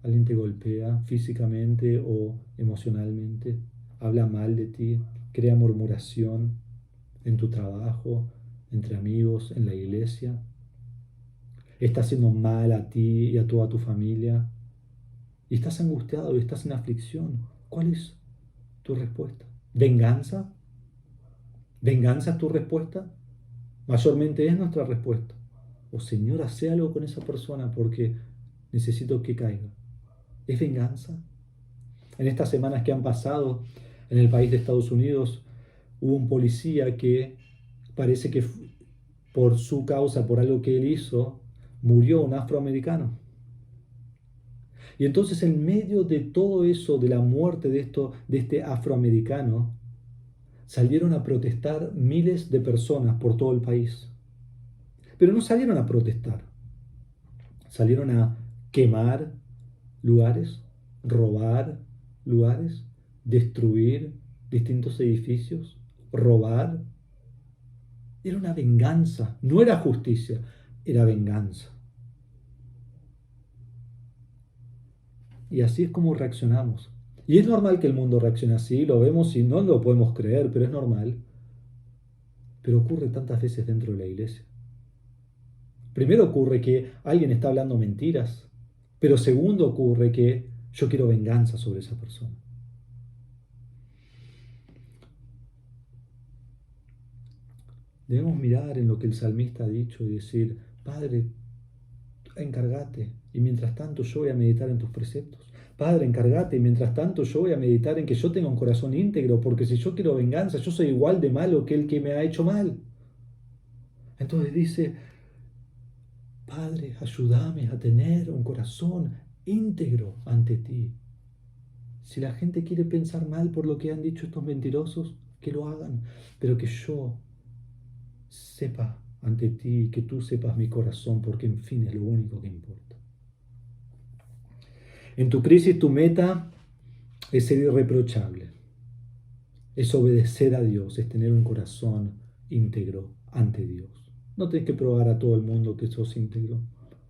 ¿Alguien te golpea físicamente o emocionalmente? ¿Habla mal de ti? ¿Crea murmuración en tu trabajo, entre amigos, en la iglesia? ¿Está haciendo mal a ti y a toda tu familia? ¿Y estás angustiado y estás en aflicción? ¿Cuál es tu respuesta? ¿Venganza? ¿Venganza es tu respuesta? Mayormente es nuestra respuesta. O Señor, hace algo con esa persona porque necesito que caiga. ¿Es venganza? En estas semanas que han pasado en el país de Estados Unidos, hubo un policía que parece que por su causa, por algo que él hizo, murió un afroamericano. Y entonces en medio de todo eso, de la muerte de este afroamericano, salieron a protestar miles de personas por todo el país. Pero no salieron a protestar, salieron a quemar lugares, robar lugares, destruir distintos edificios, robar. Era una venganza, no era justicia, era venganza. Y así es como reaccionamos. Y es normal que el mundo reaccione así, lo vemos y no lo podemos creer, pero es normal. Pero ocurre tantas veces dentro de la iglesia. Primero ocurre que alguien está hablando mentiras, pero segundo ocurre que yo quiero venganza sobre esa persona. Debemos mirar en lo que el salmista ha dicho y decir, Padre, encárgate, y mientras tanto yo voy a meditar en tus preceptos. Padre, encárgate, y mientras tanto yo voy a meditar en que yo tenga un corazón íntegro, porque si yo quiero venganza, yo soy igual de malo que el que me ha hecho mal. Entonces dice, Padre, ayúdame a tener un corazón íntegro ante ti. Si la gente quiere pensar mal por lo que han dicho estos mentirosos, que lo hagan, pero que yo sepa ante ti, que tú sepas mi corazón, porque en fin es lo único que importa. En tu crisis tu meta es ser irreprochable, es obedecer a Dios, es tener un corazón íntegro ante Dios. No tienes que probar a todo el mundo que sos íntegro.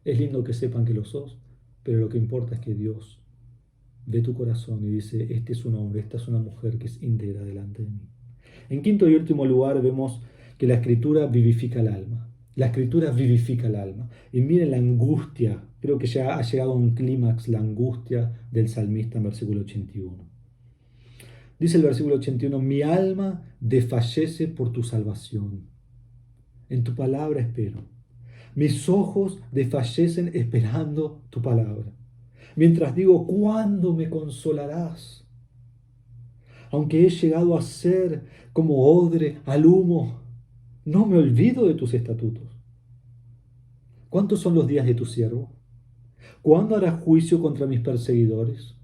Es lindo que sepan que lo sos, pero lo que importa es que Dios ve tu corazón y dice, este es un hombre, esta es una mujer que es íntegra delante de mí. En quinto y último lugar vemos que la Escritura vivifica el alma. La Escritura vivifica el alma. Y miren la angustia, creo que ya ha llegado a un clímax la angustia del salmista en versículo 81. Dice el versículo 81, mi alma desfallece por tu salvación. En tu palabra espero. Mis ojos desfallecen esperando tu palabra. Mientras digo, ¿cuándo me consolarás? Aunque he llegado a ser como odre al humo, no me olvido de tus estatutos. ¿Cuántos son los días de tu siervo? ¿Cuándo harás juicio contra mis perseguidores?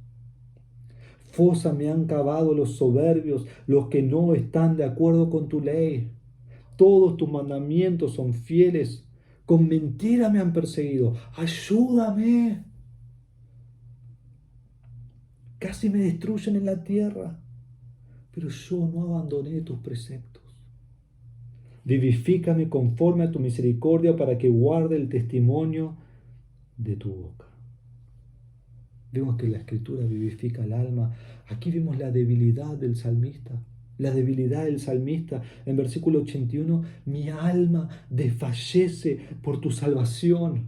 Fosa me han cavado los soberbios, los que no están de acuerdo con tu ley. Todos tus mandamientos son fieles. Con mentira me han perseguido. Ayúdame. Casi me destruyen en la tierra, pero yo no abandoné tus preceptos. Vivifícame conforme a tu misericordia para que guarde el testimonio de tu boca. Vemos que la Escritura vivifica el alma. Aquí vemos la debilidad del salmista. La debilidad del salmista. En versículo 81, mi alma desfallece por tu salvación.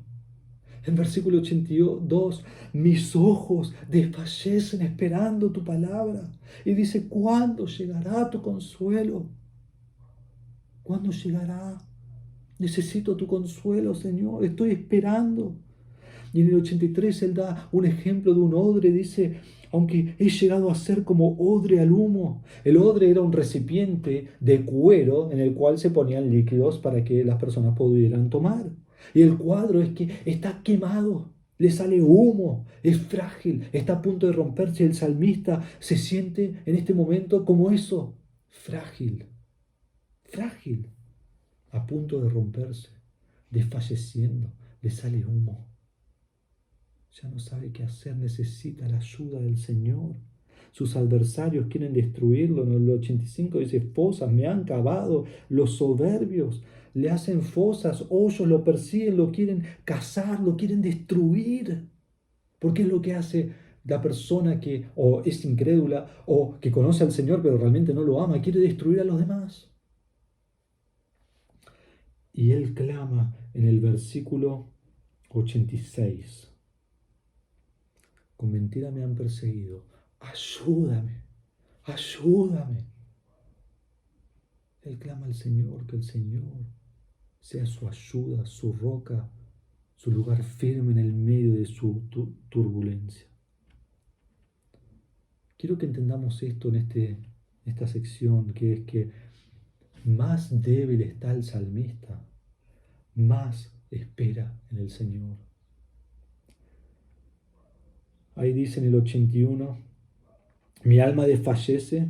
En versículo 82, mis ojos desfallecen esperando tu palabra. Y dice, ¿cuándo llegará tu consuelo? ¿Cuándo llegará? Necesito tu consuelo, Señor. Estoy esperando. Y en el 83 él da un ejemplo de un odre, dice, aunque he llegado a ser como odre al humo. El odre era un recipiente de cuero en el cual se ponían líquidos para que las personas pudieran tomar. Y el cuadro es que está quemado, le sale humo, es frágil, está a punto de romperse. El salmista se siente en este momento como eso, frágil, frágil, a punto de romperse, desfalleciendo, le sale humo. Ya no sabe qué hacer, necesita la ayuda del Señor. Sus adversarios quieren destruirlo. En el 85 dice, fosas me han cavado los soberbios, le hacen fosas, hoyos, lo persiguen, lo quieren cazar, lo quieren destruir. Porque es lo que hace la persona que o es incrédula o que conoce al Señor pero realmente no lo ama, quiere destruir a los demás. Y él clama en el versículo 86. Con mentira me han perseguido. Ayúdame, ayúdame. Él clama al Señor, que el Señor sea su ayuda, su roca, su lugar firme en el medio de su turbulencia. Quiero que entendamos esto en esta sección, que es que más débil está el salmista, más espera en el Señor. Ahí dice en el 81, mi alma desfallece,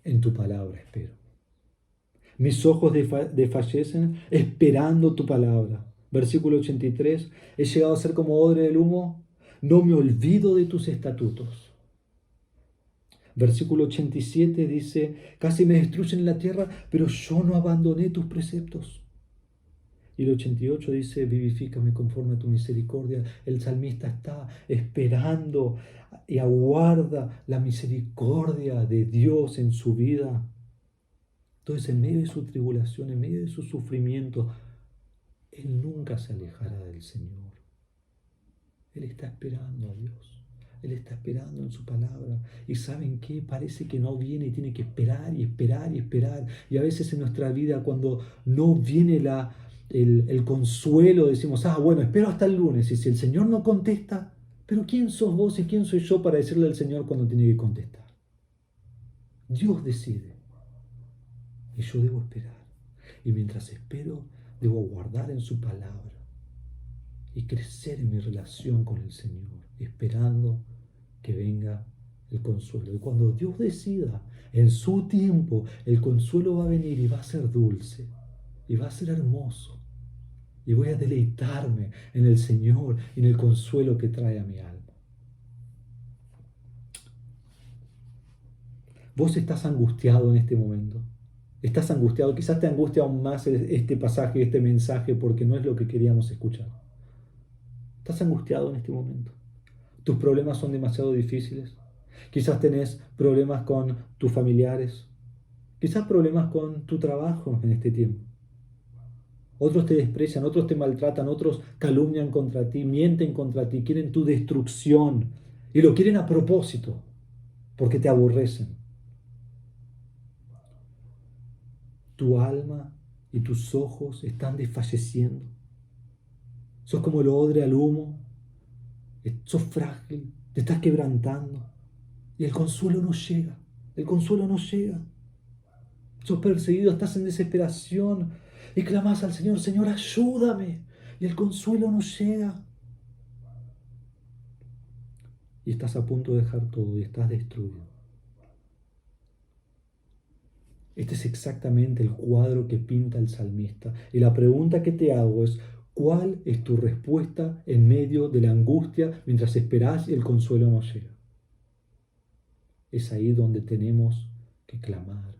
en tu palabra espero. Mis ojos desfallecen esperando tu palabra. Versículo 83, he llegado a ser como odre del humo, no me olvido de tus estatutos. Versículo 87 dice, casi me destruyen en la tierra, pero yo no abandoné tus preceptos. Y el 88 dice, vivifícame conforme a tu misericordia. El salmista está esperando y aguarda la misericordia de Dios en su vida. Entonces, en medio de su tribulación, en medio de su sufrimiento, él nunca se alejará del Señor. Él está esperando a Dios. Él está esperando en su palabra. ¿Y saben qué? Parece que no viene y tiene que esperar y esperar y esperar. Y a veces en nuestra vida, cuando no viene el consuelo, decimos, bueno, espero hasta el lunes. Y si el Señor no contesta, pero ¿quién sos vos y quién soy yo para decirle al Señor cuando tiene que contestar? Dios decide. Y yo debo esperar. Y mientras espero, debo guardar en su palabra y crecer en mi relación con el Señor, esperando que venga el consuelo. Y cuando Dios decida, en su tiempo, el consuelo va a venir y va a ser dulce, y va a ser hermoso. Y voy a deleitarme en el Señor y en el consuelo que trae a mi alma. Vos estás angustiado en este momento. Estás angustiado, quizás te angustia aún más este pasaje, este mensaje, porque no es lo que queríamos escuchar. Estás angustiado en este momento. Tus problemas son demasiado difíciles. Quizás tenés problemas con tus familiares. Quizás problemas con tu trabajo en este tiempo. Otros te desprecian, otros te maltratan, otros calumnian contra ti, mienten contra ti, quieren tu destrucción. Y lo quieren a propósito, porque te aborrecen. Tu alma y tus ojos están desfalleciendo. Sos como el odre al humo. Sos frágil, te estás quebrantando. Y el consuelo no llega. El consuelo no llega. Sos perseguido, estás en desesperación. Y clamás al Señor, Señor, ayúdame. Y el consuelo no llega. Y estás a punto de dejar todo y estás destruido. Este es exactamente el cuadro que pinta el salmista. Y la pregunta que te hago es, ¿cuál es tu respuesta en medio de la angustia mientras esperás y el consuelo no llega? Es ahí donde tenemos que clamar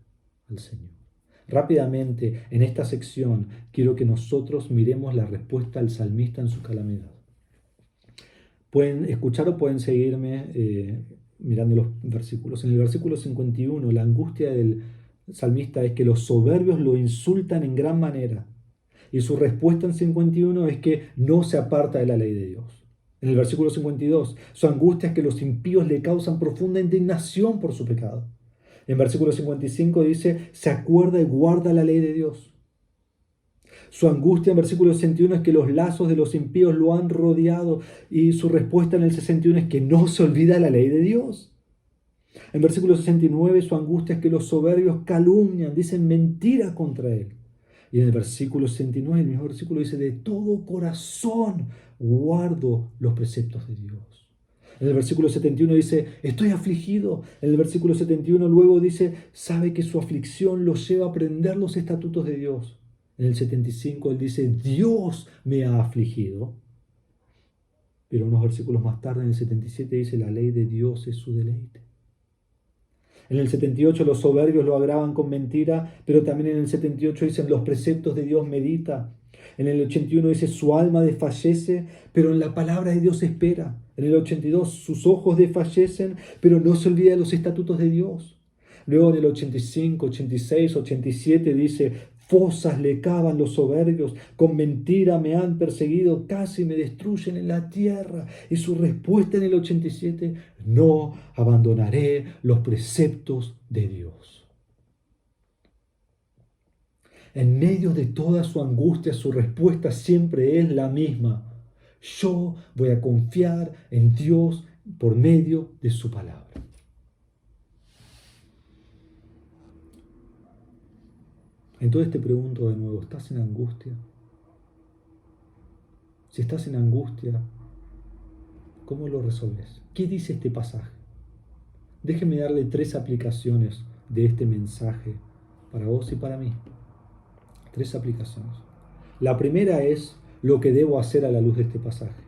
al Señor. Rápidamente, en esta sección, quiero que nosotros miremos la respuesta al salmista en su calamidad. Pueden escuchar o pueden seguirme mirando los versículos. En el versículo 51, la angustia del salmista es que los soberbios lo insultan en gran manera. Y su respuesta en 51 es que no se aparta de la ley de Dios. En el versículo 52, su angustia es que los impíos le causan profunda indignación por su pecado. En versículo 55 dice, se acuerda y guarda la ley de Dios. Su angustia en versículo 61 es que los lazos de los impíos lo han rodeado, y su respuesta en el 61 es que no se olvida la ley de Dios. En versículo 69 su angustia es que los soberbios calumnian, dicen mentiras contra él. Y en el versículo 69, el mismo versículo dice, de todo corazón guardo los preceptos de Dios. En el versículo 71 dice, estoy afligido. En el versículo 71 luego dice, sabe que su aflicción lo lleva a aprender los estatutos de Dios. En el 75 él dice, Dios me ha afligido. Pero unos versículos más tarde, en el 77, dice, la ley de Dios es su deleite. En el 78 los soberbios lo agravan con mentira, pero también en el 78 dicen, los preceptos de Dios medita. En el 81 dice, su alma desfallece, pero en la palabra de Dios espera. En el 82, sus ojos desfallecen, pero no se olvida de los estatutos de Dios. Luego en el 85, 86, 87 dice, fosas le cavan los soberbios, con mentira me han perseguido, casi me destruyen en la tierra. Y su respuesta en el 87, no abandonaré los preceptos de Dios. En medio de toda su angustia, su respuesta siempre es la misma. Yo voy a confiar en Dios por medio de su palabra. Entonces te pregunto de nuevo, ¿estás en angustia? Si estás en angustia, ¿cómo lo resolves? ¿Qué dice este pasaje? Déjeme darle 3 aplicaciones de este mensaje para vos y para mí. 3 aplicaciones. La primera es lo que debo hacer a la luz de este pasaje.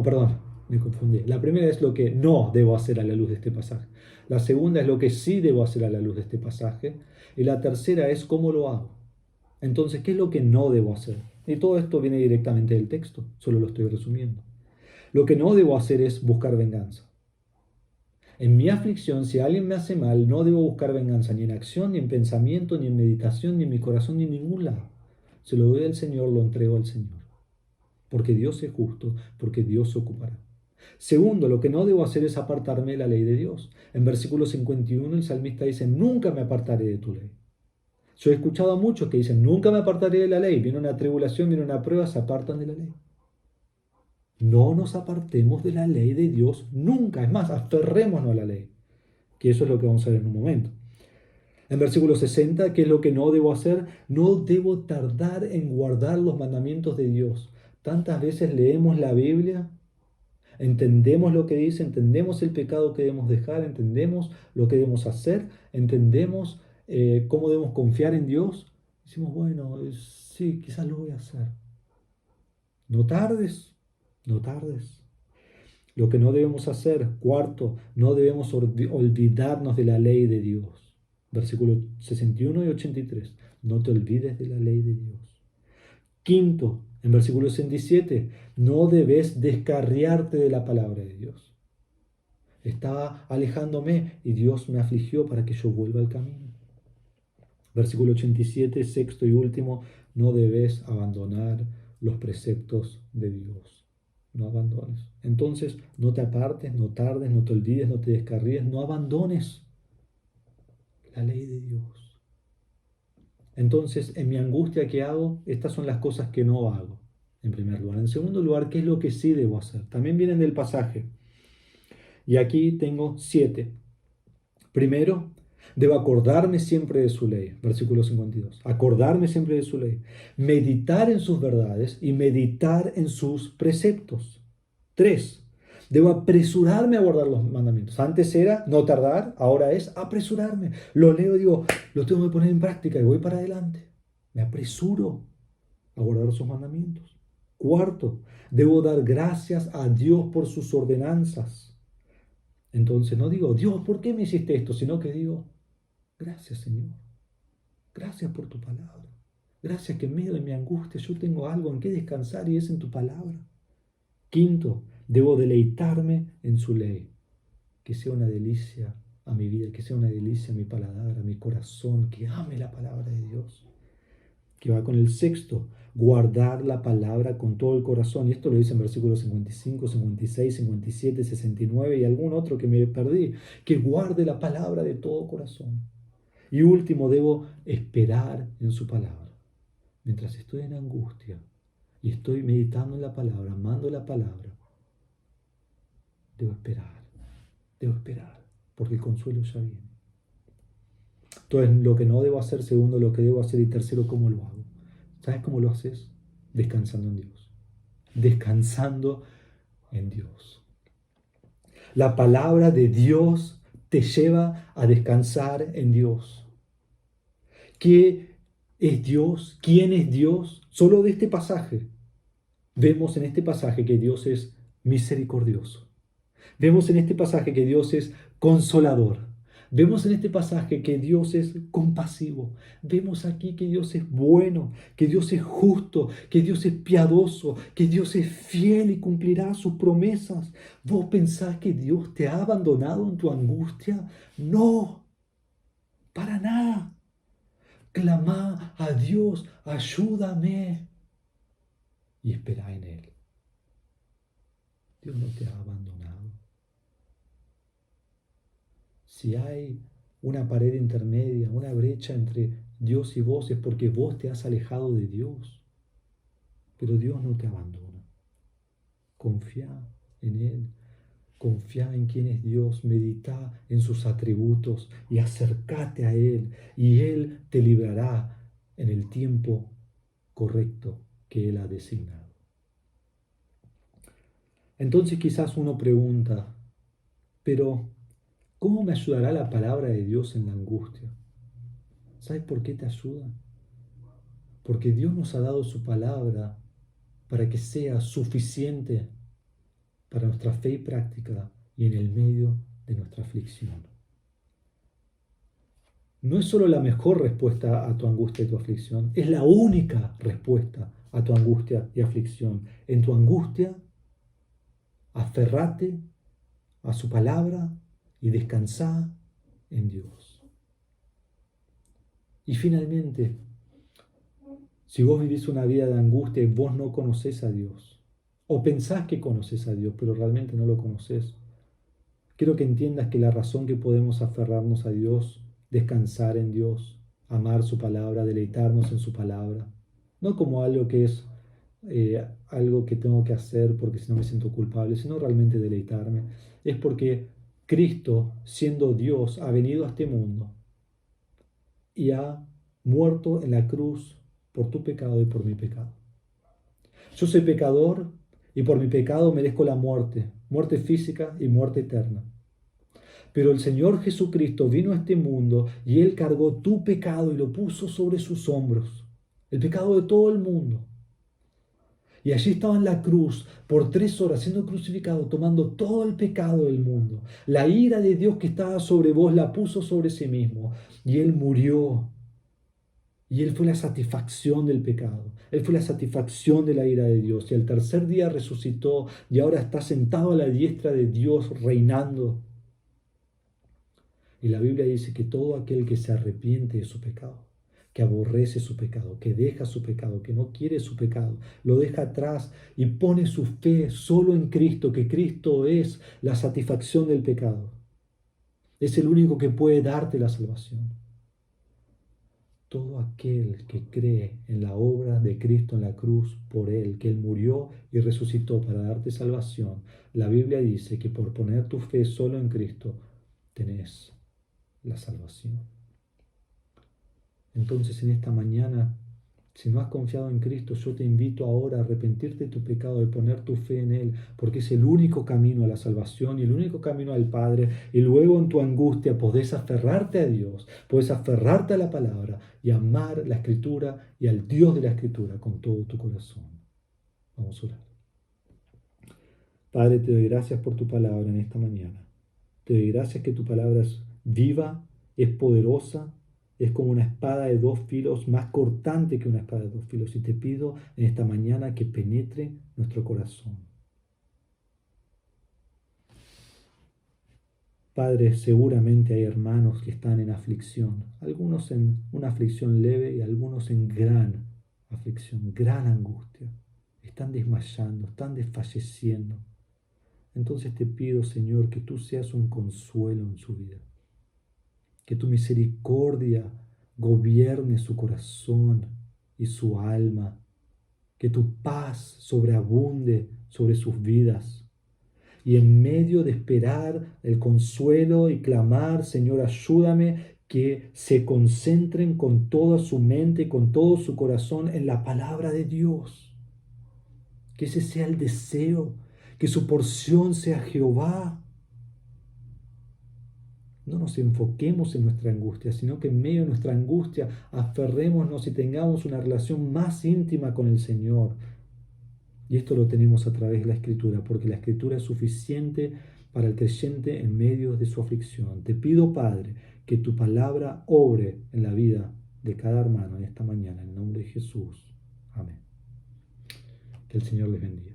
Perdón, me confundí. La primera es lo que no debo hacer a la luz de este pasaje. La segunda es lo que sí debo hacer a la luz de este pasaje. Y la tercera es cómo lo hago. Entonces, ¿qué es lo que no debo hacer? Y todo esto viene directamente del texto, solo lo estoy resumiendo. Lo que no debo hacer es buscar venganza. En mi aflicción, si alguien me hace mal, no debo buscar venganza ni en acción, ni en pensamiento, ni en meditación, ni en mi corazón, ni en ningún lado. Se lo doy al Señor, lo entrego al Señor. Porque Dios es justo, porque Dios se ocupará. Segundo, lo que no debo hacer es apartarme de la ley de Dios. En versículo 51 el salmista dice, nunca me apartaré de tu ley. Yo he escuchado a muchos que dicen, nunca me apartaré de la ley. Viene una tribulación, viene una prueba, se apartan de la ley. No nos apartemos de la ley de Dios nunca. Es más, aferrémonos a la ley. Que eso es lo que vamos a ver en un momento. En versículo 60, ¿qué es lo que no debo hacer? No debo tardar en guardar los mandamientos de Dios. Tantas veces leemos la Biblia, entendemos lo que dice, entendemos el pecado que debemos dejar, entendemos lo que debemos hacer, entendemos cómo debemos confiar en Dios. Decimos, bueno, sí, quizás lo voy a hacer. No tardes, no tardes. Lo que no debemos hacer, cuarto, no debemos olvidarnos de la ley de Dios. Versículos 61 y 83. No te olvides de la ley de Dios. Quinto, en versículo 67, no debes descarriarte de la palabra de Dios. Estaba alejándome y Dios me afligió para que yo vuelva al camino. Versículo 87, sexto y último, no debes abandonar los preceptos de Dios. No abandones. Entonces, no te apartes, no tardes, no te olvides, no te descarríes, no abandones la ley de Dios. Entonces, en mi angustia, ¿qué hago? Estas son las cosas que no hago, en primer lugar. En segundo lugar, ¿qué es lo que sí debo hacer? También vienen del pasaje. Y aquí tengo 7. Primero, debo acordarme siempre de su ley. Versículo 52. Acordarme siempre de su ley. Meditar en sus verdades y meditar en sus preceptos. 3. Debo apresurarme a guardar los mandamientos. Antes era no tardar, ahora es apresurarme. Lo leo y digo, lo tengo que poner en práctica y voy para adelante. Me apresuro a guardar sus mandamientos. Cuarto, debo dar gracias a Dios por sus ordenanzas. Entonces no digo, Dios, ¿por qué me hiciste esto? Sino que digo, gracias Señor. Gracias por tu palabra. Gracias que en medio de mi angustia yo tengo algo en que descansar y es en tu palabra. Quinto, debo deleitarme en su ley. Que sea una delicia a mi vida, que sea una delicia a mi paladar, a mi corazón, que ame la palabra de Dios. Que va con el sexto, guardar la palabra con todo el corazón. Y esto lo dice en versículos 55, 56, 57, 69 y algún otro que me perdí. Que guarde la palabra de todo corazón. Y último, debo esperar en su palabra. mientras estoy en angustia y estoy meditando en la palabra, amando la palabra, debo esperar, porque el consuelo ya viene. Entonces, lo que no debo hacer, segundo, lo que debo hacer, y tercero, ¿cómo lo hago? ¿Sabes cómo lo haces? Descansando en Dios. Descansando en Dios. La palabra de Dios te lleva a descansar en Dios. ¿Qué es Dios? ¿Quién es Dios? Solo de este pasaje vemos en este pasaje que Dios es misericordioso. Vemos en este pasaje que Dios es consolador. Vemos en este pasaje que Dios es compasivo. Vemos aquí que Dios es bueno, que Dios es justo, que Dios es piadoso, que Dios es fiel y cumplirá sus promesas. ¿Vos pensás que Dios te ha abandonado en tu angustia? No, para nada. Clamá a Dios, ayúdame, y espera en Él. Dios no te ha abandonado. Si hay una pared intermedia, una brecha entre Dios y vos, es porque vos te has alejado de Dios. Pero Dios no te abandona. Confía en Él. Confía en quién es Dios. Medita en sus atributos y acércate a Él. Y Él te librará en el tiempo correcto que Él ha designado. Entonces quizás uno pregunta, pero ¿cómo me ayudará la palabra de Dios en la angustia? ¿Sabes por qué te ayuda? Porque Dios nos ha dado su palabra para que sea suficiente para nuestra fe y práctica y en el medio de nuestra aflicción. No es solo la mejor respuesta a tu angustia y tu aflicción, es la única respuesta a tu angustia y aflicción. En tu angustia, aferrate a su palabra y descansá en Dios. Y finalmente, si vos vivís una vida de angustia y vos no conocés a Dios, o pensás que conoces a Dios, pero realmente no lo conoces, quiero que entiendas que la razón que podemos aferrarnos a Dios, descansar en Dios, amar su palabra, deleitarnos en su palabra, no como algo que es algo que tengo que hacer porque si no me siento culpable, sino realmente deleitarme, es porque Cristo, siendo Dios, ha venido a este mundo y ha muerto en la cruz por tu pecado y por mi pecado. Yo soy pecador y por mi pecado merezco la muerte, muerte física y muerte eterna. Pero el Señor Jesucristo vino a este mundo y Él cargó tu pecado y lo puso sobre sus hombros, el pecado de todo el mundo. Y allí estaba en la cruz por 3 horas siendo crucificado, tomando todo el pecado del mundo. La ira de Dios que estaba sobre vos la puso sobre sí mismo y Él murió. Y Él fue la satisfacción del pecado. Él fue la satisfacción de la ira de Dios. Y al tercer día resucitó y ahora está sentado a la diestra de Dios reinando. Y la Biblia dice que todo aquel que se arrepiente de su pecado, que aborrece su pecado, que deja su pecado, que no quiere su pecado, lo deja atrás y pone su fe solo en Cristo, que Cristo es la satisfacción del pecado. Es el único que puede darte la salvación. Todo aquel que cree en la obra de Cristo en la cruz por Él, que Él murió y resucitó para darte salvación, la Biblia dice que por poner tu fe solo en Cristo tenés la salvación. Entonces en esta mañana, si no has confiado en Cristo, yo te invito ahora a arrepentirte de tu pecado, de poner tu fe en Él, porque es el único camino a la salvación y el único camino al Padre. Y luego en tu angustia podés aferrarte a Dios, podés aferrarte a la palabra y amar la Escritura y al Dios de la Escritura con todo tu corazón. Vamos a orar. Padre, te doy gracias por tu palabra en esta mañana. Te doy gracias que tu palabra es viva, es poderosa, es como una espada de 2 filos, más cortante que una espada de 2 filos. Y te pido en esta mañana que penetre nuestro corazón. Padre, seguramente hay hermanos que están en aflicción, algunos en una aflicción leve y algunos en gran aflicción, gran angustia. Están desmayando, están desfalleciendo. Entonces te pido, Señor, que tú seas un consuelo en su vida. Que tu misericordia gobierne su corazón y su alma. Que tu paz sobreabunde sobre sus vidas. Y en medio de esperar el consuelo y clamar, Señor, ayúdame, que se concentren con toda su mente, con todo su corazón en la palabra de Dios. Que ese sea el deseo, que su porción sea Jehová. No nos enfoquemos en nuestra angustia, sino que en medio de nuestra angustia aferrémonos y tengamos una relación más íntima con el Señor. Y esto lo tenemos a través de la Escritura, porque la Escritura es suficiente para el creyente en medio de su aflicción. Te pido, Padre, que tu palabra obre en la vida de cada hermano en esta mañana, en el nombre de Jesús. Amén. Que el Señor les bendiga.